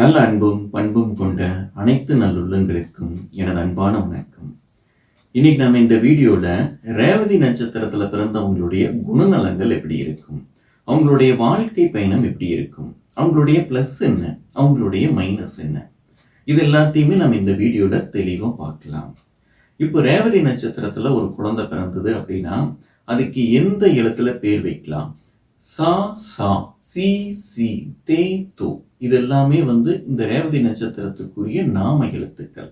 நல்ல அன்பும் பண்பும் கொண்ட அனைத்து நல்லுள்ளங்களுக்கும் எனது அன்பான வணக்கம். இன்னைக்கு நம்ம இந்த வீடியோல ரேவதி நட்சத்திரத்துல பிறந்தவங்களுடைய குணநலங்கள் எப்படி இருக்கும், அவங்களுடைய வாழ்க்கை பயணம் எப்படி இருக்கும், அவங்களுடைய பிளஸ் என்ன, அவங்களுடைய மைனஸ் என்ன, இது எல்லாத்தையுமே நம்ம இந்த வீடியோல தெளிவா பார்க்கலாம். இப்போ ரேவதி நட்சத்திரத்துல ஒரு குழந்தை பிறந்தது அப்படின்னா அதுக்கு எந்த எழுத்துல பேர் வைக்கலாம்? சா சா, சி சி, தே தோ, இது எல்லாமே இந்த ரேவதி நட்சத்திரத்துக்குரிய நாம எழுத்துக்கள்.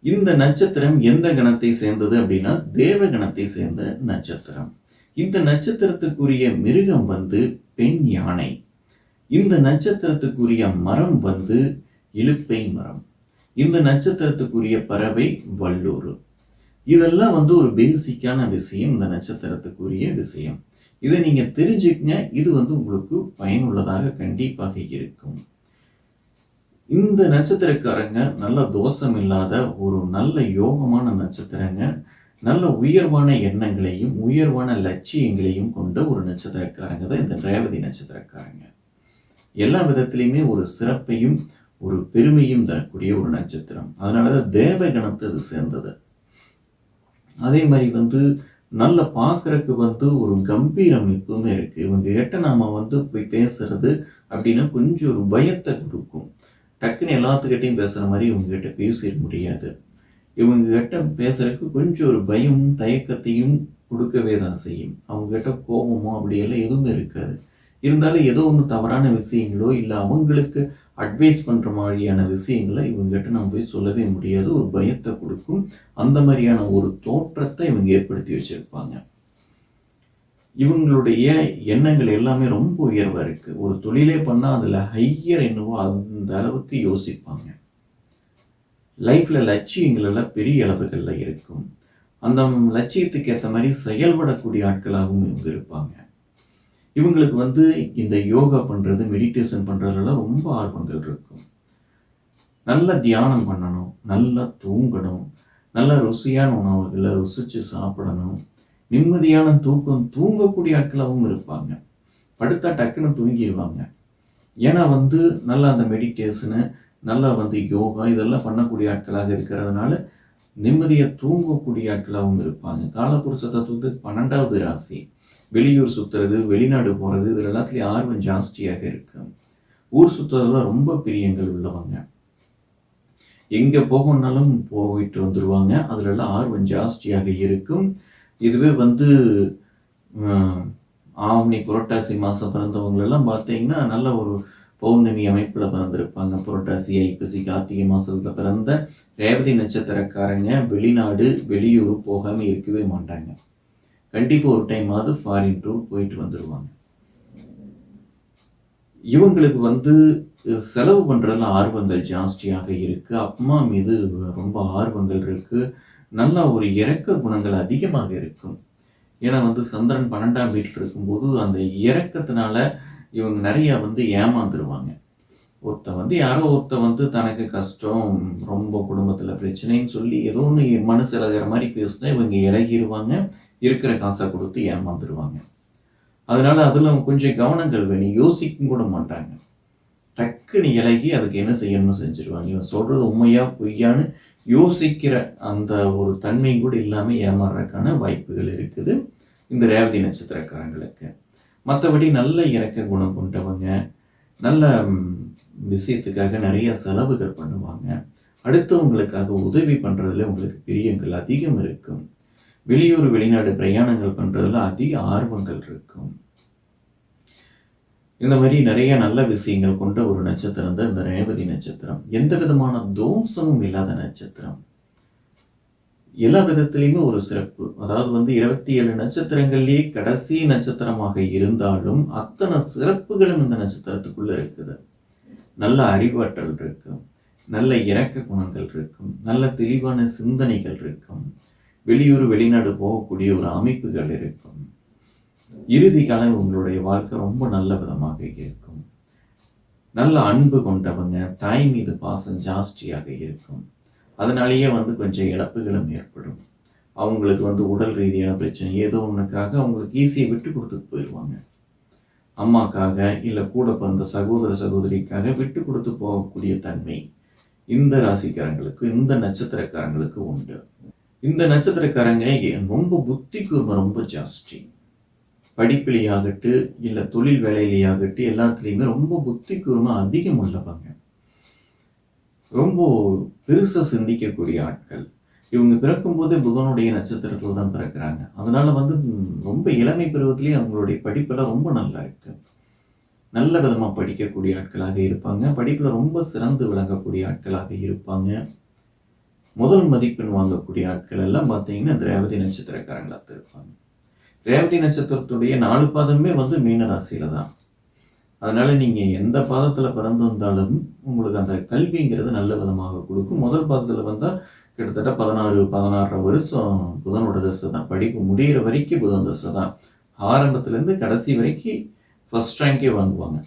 இந்த நட்சத்திரம் எந்த கணத்தை சேர்ந்தது அப்படின்னா தேவ கணத்தை சேர்ந்த நட்சத்திரம். இந்த நட்சத்திரத்துக்குரிய மிருகம் பெண் யானை. இந்த நட்சத்திரத்துக்குரிய மரம் இலுப்பை மரம். இந்த நட்சத்திரத்துக்குரிய பறவை வல்லூர். இதெல்லாம் ஒரு பேசிக்கான விஷயம், இந்த நட்சத்திரத்துக்குரிய விஷயம். இதை நீங்க தெரிஞ்சுக்கங்க. இது உங்களுக்கு பயனுள்ளதாக கண்டிப்பாக இருக்கும். இந்த நட்சத்திரக்காரங்க நல்ல தோஷம் இல்லாத ஒரு நல்ல யோகமான நட்சத்திரங்க. நல்ல உயர்வான எண்ணங்களையும் உயர்வான லட்சியங்களையும் கொண்ட ஒரு நட்சத்திரக்காரங்க தான் இந்த ரேவதி நட்சத்திரக்காரங்க. எல்லா விதத்திலையுமே ஒரு சிறப்பையும் ஒரு பெருமையும் தரக்கூடிய ஒரு நட்சத்திரம். அதனாலதான் தேவகணத்தை அது சேர்ந்தது. அதே மாதிரி நல்ல பார்க்கறதுக்கு ஒரு கம்பீரம் எப்பவுமே இருக்கு. இவங்க கிட்ட நாம போய் பேசுறது அப்படின்னா கொஞ்சம் ஒரு பயத்தை கொடுக்கும். டக்குன்னு எல்லாத்துக்கிட்டையும் பேசுற மாதிரி இவங்க கிட்ட பேசிட முடியாது. இவங்க கிட்ட பேசுறதுக்கு கொஞ்சம் ஒரு பயமும் தயக்கத்தையும் கொடுக்கவே தான் செய்யும். அவங்க கிட்ட கோபமோ அப்படியெல்லாம் எதுவுமே இருக்காது. இருந்தாலும் ஏதோ ஒன்று தவறான விஷயங்களோ இல்லை அவங்களுக்கு அட்வைஸ் பண்ணுற மாதிரியான விஷயங்களை இவங்ககிட்ட நம்ம போய் சொல்லவே முடியாது. ஒரு பயத்தை கொடுக்கும். அந்த மாதிரியான ஒரு தோற்றத்தை இவங்க ஏற்படுத்தி வச்சிருப்பாங்க. இவங்களுடைய எண்ணங்கள் எல்லாமே ரொம்ப உயர்வாக இருக்குது. ஒரு தொழிலே பண்ணால் அதில் ஹையர் என்னவோ அந்த அளவுக்கு யோசிப்பாங்க. லைஃப்பில் லட்சியங்கள் எல்லாம் பெரிய அளவுகளில் இருக்கும். அந்த லட்சியத்துக்கு ஏற்ற மாதிரி செயல்படக்கூடிய ஆட்களாகவும் இவங்க இருப்பாங்க. இவங்களுக்கு இந்த யோகா பண்ணுறது, மெடிடேஷன் பண்ணுறதுலாம் ரொம்ப ஆர்வங்கள் இருக்கும். நல்ல தியானம் பண்ணணும், நல்லா தூங்கணும், நல்ல ருசியான உணவுகளை ருசித்து சாப்பிடணும், நிம்மதியான தூக்கம் தூங்கக்கூடிய ஆட்களாகவும் இருப்பாங்க. படுத்தா டக்குன்னு தூங்கிடுவாங்க. ஏன்னா நல்லா அந்த மெடிடேஷனு, நல்லா யோகா இதெல்லாம் பண்ணக்கூடிய ஆட்களாக இருக்கிறதுனால நிம்மதியாக தூங்கக்கூடிய ஆட்களாகவும் இருப்பாங்க. காலபுருஷ தத்துவத்துக்கு 12வது ராசி. வெளியூர் சுற்றுறது, வெளிநாடு போகிறது, இதில் எல்லாத்துலேயும் ஆர்வம் ஜாஸ்தியாக இருக்கு. ஊர் சுற்றுறதுலாம் ரொம்ப பிரியங்கள் உள்ளவங்க. எங்கே போகணுன்னாலும் போயிட்டு வந்துடுவாங்க. அதுலெல்லாம் ஆர்வம் ஜாஸ்தியாக இருக்கும். இதுவே ஆவணி புரட்டாசி மாதம் பிறந்தவங்களெல்லாம் பார்த்தீங்கன்னா நல்ல ஒரு பௌர்ணமி அமைப்பில் பிறந்திருப்பாங்க. புரட்டாசி, ஐப்பசி, கார்த்திகை மாதத்தில் பிறந்த ரேவதி நட்சத்திரக்காரங்க வெளிநாடு வெளியூர் போகாமல் இருக்கவே மாட்டாங்க. கண்டிப்பாக ஒரு டைமாவது ஃபாரின் டூர் போயிட்டு வந்துடுவாங்க. இவங்களுக்கு செலவு பண்ணுறதுல ஆர்வங்கள் ஜாஸ்தியாக இருக்குது. அம்மா மீது ரொம்ப ஆர்வங்கள் இருக்குது. நல்லா ஒரு இரக்க குணங்கள் அதிகமாக இருக்கும். ஏன்னா சந்திரன் 12ஆம் வீட்டில் இருக்கும்போது அந்த இரக்கத்தினால இவங்க நிறையா ஏமாந்துருவாங்க. யாரோ ஒருத்த தனக்கு கஷ்டம், ரொம்ப குடும்பத்தில் பிரச்சனைன்னு சொல்லி ஏதோ ஒன்று மனசு இழகிற மாதிரி பேசினா இவங்க இறகிடுவாங்க. இருக்கிற காசை கொடுத்து ஏமாந்துருவாங்க. அதனால அதில் கொஞ்சம் கவனங்கள் வேணும். யோசிக்க கூட மாட்டாங்க. டக்குன்னு இலகி அதுக்கு என்ன செய்யணும்னு செஞ்சுருவாங்க. இவன் சொல்கிறது உண்மையா பொய்யான்னு யோசிக்கிற அந்த ஒரு தன்மையும் கூட இல்லாமல் ஏமாறுறதுக்கான வாய்ப்புகள் இருக்குது இந்த ரேவதி நட்சத்திரக்காரங்களுக்கு. மற்றபடி நல்ல இறக்க குணம் கொண்டவங்க, நல்ல விஷயத்துக்காக நிறைய செலவுகள் பண்ணுவாங்க. அடுத்தவங்களுக்காக உதவி பண்ணுறதுல உங்களுக்கு பிரியங்கள் அதிகம் இருக்கும். வெளியூர் வெளிநாடு பிரயாணங்கள் பண்ணுறதுல அதிக ஆர்வங்கள் இருக்கும். இந்த மாதிரி நிறைய நல்ல விஷயங்கள் கொண்ட ஒரு நட்சத்திரம் தான் இந்த ரேவதி நட்சத்திரம். எந்த விதமான தோஷமும் இல்லாத நட்சத்திரம். எல்லா விதத்திலையுமே ஒரு சிறப்பு. அதாவது 27 நட்சத்திரங்கள்லேயே கடைசி நட்சத்திரமாக இருந்தாலும் அத்தனை சிறப்புகளும் இந்த நட்சத்திரத்துக்குள்ள இருக்குது. நல்ல அறிவாற்றல் இருக்கும், நல்ல இரக்க குணங்கள் இருக்கும், நல்ல தெளிவான சிந்தனைகள் இருக்கும், வெளியூர் வெளிநாடு போகக்கூடிய ஒரு அமைப்புகள் இருக்கும். இறுதி காலம் உங்களுடைய வாழ்க்கை ரொம்ப நல்ல விதமாக இருக்கும். நல்ல அன்பு கொண்டவங்க, தாய் மீது பாசம் ஜாஸ்தியாக இருக்கும். அதனாலேயே கொஞ்சம் இழப்புகளும் ஏற்படும். அவங்களுக்கு உடல் ரீதியான பிரச்சனை ஏதோ ஒன்றுக்காக அவங்களுக்கு ஈஸியை விட்டு கொடுத்துட்டு போயிடுவாங்க. அம்மாக்காக இல்லை கூட பிறந்த சகோதர சகோதரிக்காக விட்டு கொடுத்து போகக்கூடிய தன்மை இந்த ராசிக்காரங்களுக்கு, இந்த நட்சத்திரக்காரங்களுக்கு உண்டு. இந்த நட்சத்திரக்காரங்க ரொம்ப புத்தி கூர்மை ரொம்ப ஜாஸ்தி. படிப்பிலேயாகட்டு இல்லை தொழில் வேலையிலேயாகட்டு எல்லாத்துலேயுமே ரொம்ப புத்தி கூர்மை அதிகம் உள்ளவங்க. ரொம்ப பெருசாக சிந்திக்கக்கூடிய ஆட்கள். இவங்க பிறக்கும்போதே புதனுடைய நட்சத்திரத்தில் தான் பிறக்கிறாங்க. அதனால ரொம்ப இளமை பருவத்திலேயே அவங்களுடைய படிப்பெல்லாம் ரொம்ப நல்லா இருக்கு. நல்ல விதமாக படிக்கக்கூடிய ஆட்களாக இருப்பாங்க. படிப்பில் ரொம்ப சிறந்து விளங்கக்கூடிய ஆட்களாக இருப்பாங்க. முதல் மதிப்பெண் வாங்கக்கூடிய ஆட்கள் எல்லாம் பார்த்தீங்கன்னா ரேவதி நட்சத்திரக்காரங்களாக இருப்பாங்க. ரேவதி நட்சத்திரத்துடைய 4 பாதமே மீன ராசியில தான். அதனால நீங்க எந்த பாதத்துல பிறந்திருந்தாலும் உங்களுக்கு அந்த கல்விங்கிறது நல்ல விதமாக கொடுக்கும். முதல் பாதத்துல வந்தா கிட்டத்தட்ட 16 வருஷம் புதனோட தசை தான். படிப்பு முடிகிற வரைக்கும் புதன் தசை தான். ஆரம்பத்திலேருந்து கடைசி வரைக்கும் ஃபர்ஸ்ட் ரேங்கே வாங்குவாங்க.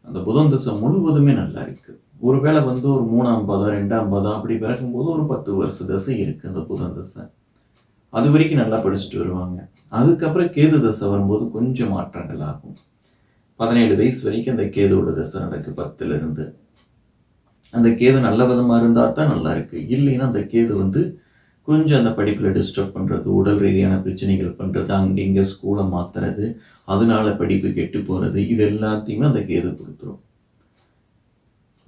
அந்த புதன் தசை முழுவதுமே நல்லா இருக்கு. ஒருவேளை ஒரு 3ஆம் பாதம் 2ஆம் பாதம் அப்படி பிறக்கும்போது ஒரு 10 வருஷ தசை இருக்கு அந்த புதன் தசை. அது வரைக்கும் நல்லா படிச்சுட்டு வருவாங்க. அதுக்கப்புறம் கேது தசை வரும்போது கொஞ்சம் மாற்றங்கள் ஆகும். 17 வயசு வரைக்கும் அந்த கேதுவோட தசை நடக்கு 10ல இருந்து. அந்த கேது நல்ல விதமாக இருந்தால் தான் நல்லா இருக்கு. இல்லைன்னா அந்த கேது கொஞ்சம் அந்த படிப்பில் டிஸ்டர்ப் பண்ணுறது, உடல் ரீதியான பிரச்சனைகள் பண்ணுறது, அங்கங்கே ஸ்கூலை மாற்றுறது, அதனால படிப்பு கெட்டு போகிறது, இது எல்லாத்தையுமே அந்த கேது கொடுத்துரும்.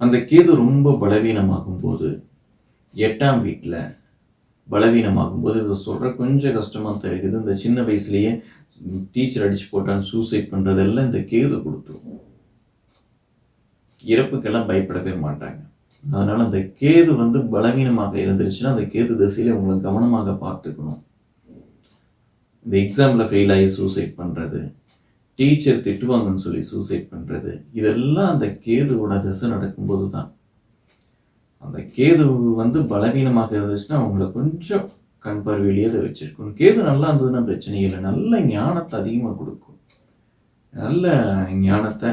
அந்த கேது ரொம்ப பலவீனமாகும் போது 8ஆம் வீட்டில் பலவீனமாகும் போது இதை சொல்கிற கொஞ்சம் கஷ்டமாக தான் இருக்குது. இந்த சின்ன வயசுலேயே டீச்சர் அடிச்சு போட்டான்னு சூசைட் பண்ணுறதெல்லாம் இந்த கேது கொடுத்துரும். இறப்புக்கெல்லாம் பயப்படவே மாட்டாங்க. அதனால அந்த கேது பலவீனமாக இருந்துருச்சுன்னா அந்த கேது திசையில உங்களை கவனமாக பார்த்துக்கணும். இந்த எக்ஸாம்ல ஃபெயில் ஆகி சூசைட் பண்றது, டீச்சர் திட்டுவாங்கன்னு சொல்லி சூசைட் பண்றது, இதெல்லாம் அந்த கேதுவோட திசை நடக்கும்போது தான். அந்த கேது பலவீனமாக இருந்துச்சுன்னா அவங்களை கொஞ்சம் கண் பார்வையிலேயே அதை வச்சிருக்கணும். கேது நல்லா இருந்ததுன்னா பிரச்சனை இல்லை. நல்ல ஞானத்தை அதிகமாக கொடுக்கும். நல்ல ஞானத்தை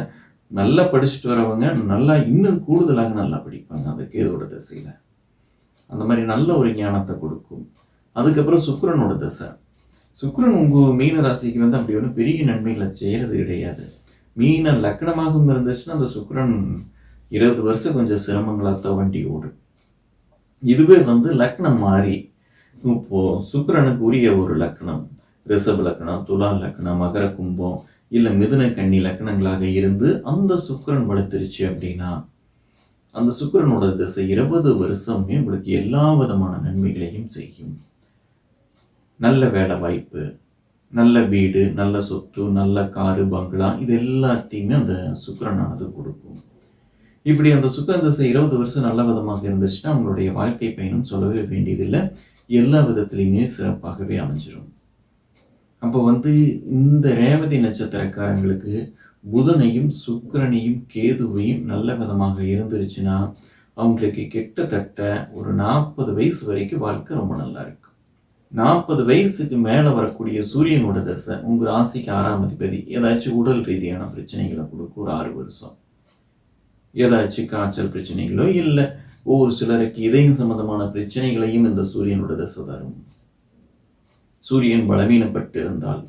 நல்லா படிச்சுட்டு வரவங்க நல்லா இன்னும் கூடுதலாக நல்லா படிப்பாங்க அந்த கேதுவோட திசையில. அந்த மாதிரி நல்ல ஒரு ஞானத்தை கொடுக்கும். அதுக்கப்புறம் சுக்கிரனோட திசை. சுக்கிரன் உங்க மீன ராசிக்கு அப்படி ஒன்றும் பெரிய நன்மைகளை செய்யறது கிடையாது. மீன லக்னமாகவும் இருந்துச்சுன்னா அந்த சுக்கிரன் 20 வருஷம் கொஞ்சம் சிரமங்களாத்தான் வண்டி ஓடும். இதுவே லக்னம் மாறி இப்போ சுக்கிரனுக்கு உரிய ஒரு லக்னம் ரிஷப லக்னம், துலா லக்னம், மகர கும்பம் இல்லை மிதுன கன்னி லக்னங்களாக இருந்து அந்த சுக்கிரன் வளர்த்துருச்சு அப்படின்னா அந்த சுக்கிரனோட திசை 20 வருஷமே உங்களுக்கு எல்லா விதமான நன்மைகளையும் செய்யும். நல்ல வேலை வாய்ப்பு, நல்ல வீடு, நல்ல சொத்து, நல்ல காரு, பங்களா, இது எல்லாத்தையுமே அந்த சுக்கிரனானது கொடுக்கும். இப்படி அந்த சுக்கிரன் திசை 20 வருஷம் நல்ல விதமாக இருந்துச்சுன்னா அவங்களுடைய வாழ்க்கை பயணம் சொல்லவே வேண்டியதில்லை. எல்லா விதத்திலையுமே சிறப்பாகவே அமைஞ்சிடும். அப்போ இந்த ரேவதி நட்சத்திரக்காரங்களுக்கு புதனையும் சுக்கிரனையும் கேதுவையும் நல்ல விதமாக இருந்துருச்சுன்னா அவங்களுக்கு கிட்டத்தட்ட ஒரு 40 வயசு வரைக்கும் வாழ்க்கை ரொம்ப நல்லா இருக்கும். 40 வயசுக்கு மேலே வரக்கூடிய சூரியனோட தசை உங்கள் ராசிக்கு 6ஆம் அதிபதி ஏதாச்சும் உடல் ரீதியான பிரச்சனைகளை கொடுக்கும். ஒரு 6 வருஷம் ஏதாச்சும் காய்ச்சல் பிரச்சனைகளோ இல்லை ஒரு சிலருக்கு இதயம் சம்பந்தமான பிரச்சனைகளையும் இந்த சூரியனோட தசை தரும். சூரியன் பலவீனப்பட்டு இருந்தால்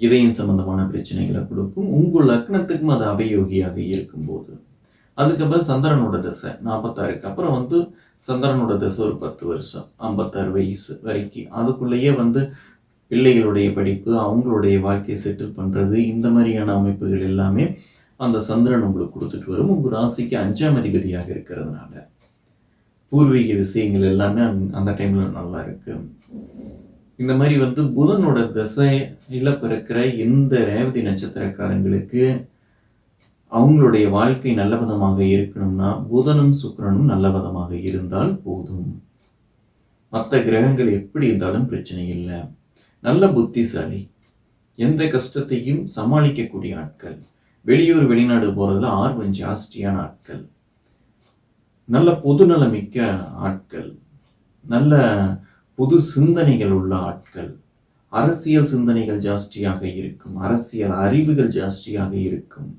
இதயம் சம்பந்தமான பிரச்சனைகளை கொடுக்கும். உங்கள் லக்னத்துக்கும் அது அபயோகியாக இருக்கும்போது. அதுக்கப்புறம் சந்திரனோட தசை 46க்கு அப்புறம் சந்திரனோட தசை ஒரு 10 வருஷம் 56 வயசு வரைக்கும். அதுக்குள்ளேயே பிள்ளைகளுடைய படிப்பு, அவங்களுடைய வாழ்க்கையை செட்டில் பண்ணுறது, இந்த மாதிரியான அமைப்புகள் எல்லாமே அந்த சந்திரன் உங்களுக்கு கொடுத்துட்டு வரும். உங்கள் ராசிக்கு 5ஆம் அதிபதியாக இருக்கிறதுனால பூர்வீக விஷயங்கள் எல்லாமே அந்த டைமில் நல்லா இருக்கு. இந்த மாதிரி புதனோட திசையில பிறக்கிற இந்த ரேவதி நட்சத்திரக்காரங்களுக்கு அவங்களுடைய வாழ்க்கை நல்ல விதமாக இருக்கணும்னா புதனும் சுக்கிரனும் நல்ல விதமாக இருந்தால் போதும். மற்ற கிரகங்கள் எப்படி இருந்தாலும் பிரச்சனை இல்லை. நல்ல புத்திசாலி, எந்த கஷ்டத்தையும் சமாளிக்கக்கூடிய ஆட்கள், வெளியூர் வெளிநாடு போறதுல ஆர்வம் ஜாஸ்தியான ஆட்கள், நல்ல பொதுநலமிக்க ஆட்கள், நல்ல பொது சிந்தனைகள் உள்ள ஆட்கள், அரசியல் சிந்தனைகள் ஜாஸ்தியாக இருக்கும், அரசியல் அறிவுகள் ஜாஸ்தியாக இருக்கும்.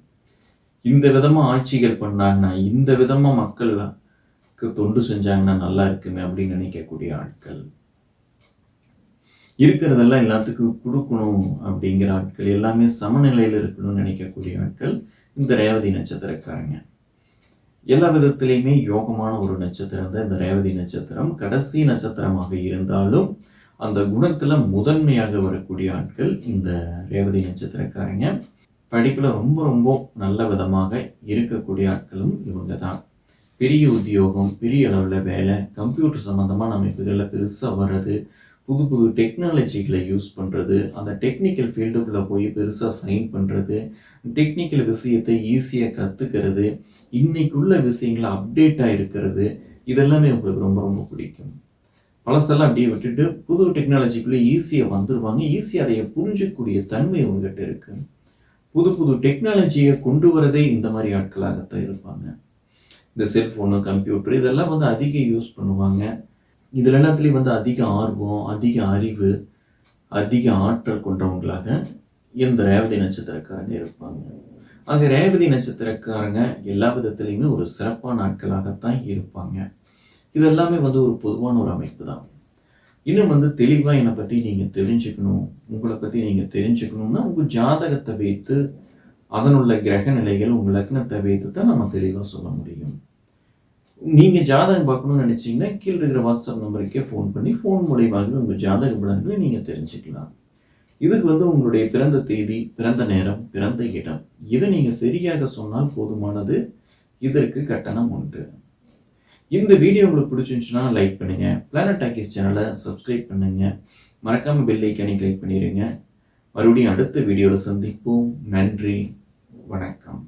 இந்த விதமா ஆட்சிகள் பண்ணாங்கன்னா, இந்த விதமா மக்களுக்கு தொண்டு செஞ்சாங்கன்னா நல்லா இருக்குமே அப்படின்னு நினைக்கக்கூடிய ஆட்கள். இருக்கிறதெல்லாம் எல்லாத்துக்கும் குடுக்கணும் அப்படிங்கிற ஆட்கள், எல்லாமே சமநிலையில இருக்கணும்னு நினைக்கக்கூடிய ஆட்கள் இந்த ரேவதி நட்சத்திரக்காரங்க. எல்லா விதத்திலயுமே யோகமான ஒரு நட்சத்திரம் தான் இந்த ரேவதி நட்சத்திரம். கடைசி நட்சத்திரமாக இருந்தாலும் அந்த குணத்துல முதன்மையாக வரக்கூடிய ஆட்கள் இந்த ரேவதி நட்சத்திரக்காரங்க. படிப்புல ரொம்ப ரொம்ப நல்ல விதமாக இருக்கக்கூடிய ஆட்களும் இவங்க தான். பெரிய உத்தியோகம், பெரிய அளவுல வேலை, கம்ப்யூட்டர் சம்பந்தமான அமைப்புகள்ல பெருசா வர்றது, புது புது டெக்னாலஜிகளை யூஸ் பண்றது, அந்த டெக்னிக்கல் ஃபீல்டுக்குள்ள போய் பெருசா சைன் பண்றது, டெக்னிக்கல் விஷயத்தை ஈஸியா கத்துக்கிறது, இன்னைக்குள்ள விஷயங்கள அப்டேட்டா இருக்கிறது, இதெல்லாமே உங்களுக்கு ரொம்ப ரொம்ப பிடிக்கும். பழசெல்லாம் அப்படியே விட்டுட்டு புது டெக்னாலஜிக்குள்ள ஈஸியா வந்துருவாங்க. ஈஸியா அதைய புரிஞ்சுக்கக்கூடிய தன்மை உங்ககிட்ட இருக்கு. புது புது டெக்னாலஜிய கொண்டு வரதே இந்த மாரி ஆட்களாகத்தான் இருப்பாங்க. இந்த செல்ஃபோனு, கம்ப்யூட்டர் இதெல்லாம் வந்து அதிக யூஸ் பண்ணுவாங்க. இதுல எல்லாத்துலயும் வந்து அதிக ஆர்வம், அதிக அறிவு, அதிக ஆற்றல் கொண்டவங்களாக இந்த ரேவதி நட்சத்திரக்காரங்க இருப்பாங்க. ஆக ரேவதி நட்சத்திரக்காரங்க எல்லா விதத்திலயுமே ஒரு சிறப்பான ஆட்களாகத்தான் இருப்பாங்க. இது எல்லாமே வந்து ஒரு பொதுவான ஒரு அமைப்பு தான். இன்னும் வந்து தெளிவா என்னை பத்தி நீங்க தெரிஞ்சுக்கணும், உங்கள பத்தி நீங்க தெரிஞ்சுக்கணும்னா, உங்க ஜாதகத்தை வைத்து, அதனுள்ள கிரக நிலைகள், உங்க லக்னத்தை வைத்து தான் நம்ம தெளிவா சொல்ல முடியும். நீங்க ஜாதகம் பார்க்கணும்னு நினைச்சீங்கன்னா, கீழ இருக்கிற வாட்ஸ்அப் நம்பருக்கே ஃபோன் பண்ணி, ஃபோன் மூலியமாகவே உங்க ஜாதக பலன்களை நீங்க தெரிஞ்சுக்கலாம். இதுக்கு வந்து உங்களுடைய பிறந்த தேதி, பிறந்த நேரம், பிறந்த இடம், இதை நீங்க சரியாக சொன்னால் போதுமானது. இதற்கு கட்டணம் உண்டு. இந்த வீடியோ உங்களுக்கு பிடிச்சிருந்துச்சுன்னா லைக் பண்ணுங்க. பிளானட் டாக்கீஸ் சேனலை சப்ஸ்கிரைப் பண்ணுங்க. மறக்காம பெல் ஐக்கானை கிளிக் பண்ணிடுங்க. மறுபடியும் அடுத்த வீடியோவில் சந்திப்போம். நன்றி, வணக்கம்.